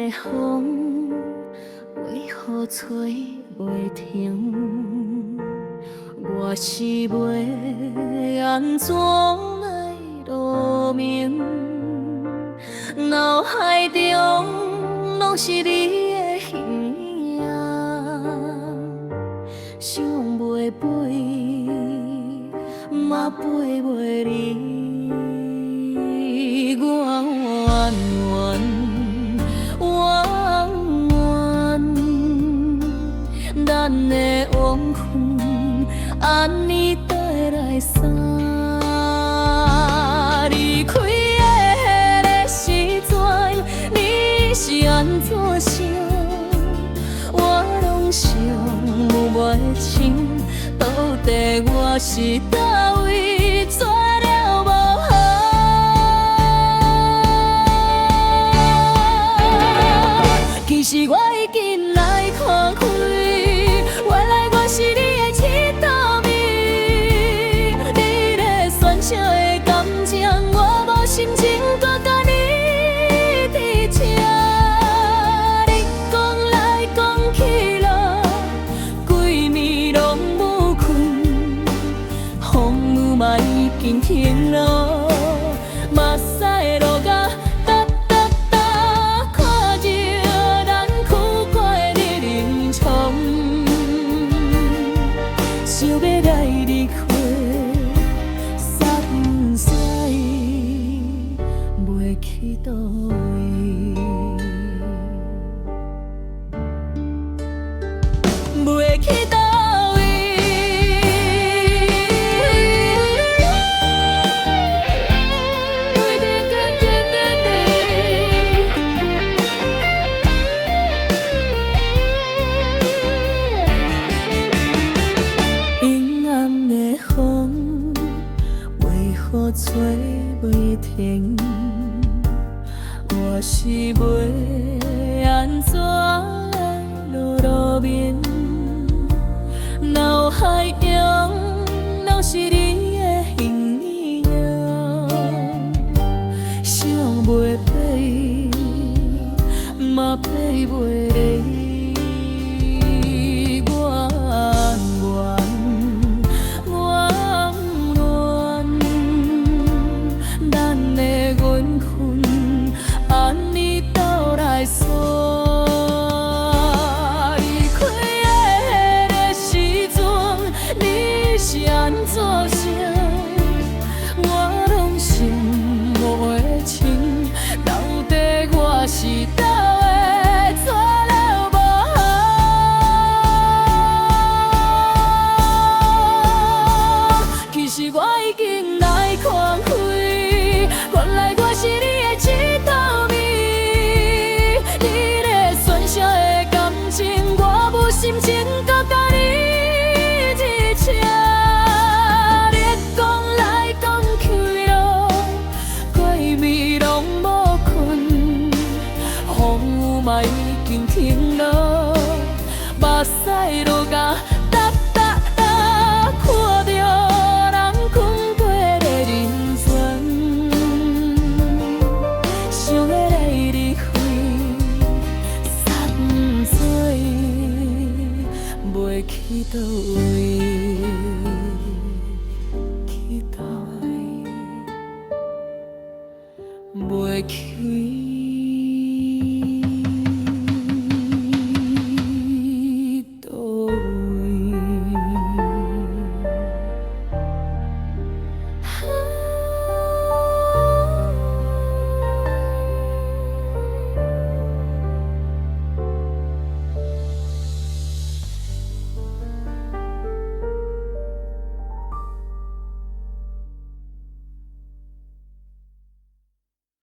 的风，为何吹袂停？我是要安怎来落眠？脑海中拢是你的形影，想袂飞，嘛飞袂离。我怨怨，咱的缘分安尼倒来散。离开的那个时阵，你是安怎想？我拢想不清，到底我是倒位做了无好？其实我已经来看开，原来我是你的铁道迷。你咧酸笑的感情，我无心情搁甲你提车。你讲来讲去咯，规暝拢无困，风雨嘛已经停咯，目屎落甲。想要来离开，散使袂去倒位，袂去倒位。雨吹袂停，我是要安怎来落眠？脑海中拢是你的形影，想袂飞，嘛飞袂离。是安怎想？我拢想不会清，到底我是倒会做了无好？其实我已经来看开，原来我是你的铁道迷。你咧酸笑的感情，我无心情搁甲你提车。嘛已经停落，目屎落甲哒哒哒，看着人困过的人生，想要来离开，散做袂去倒位，去倒位，袂去。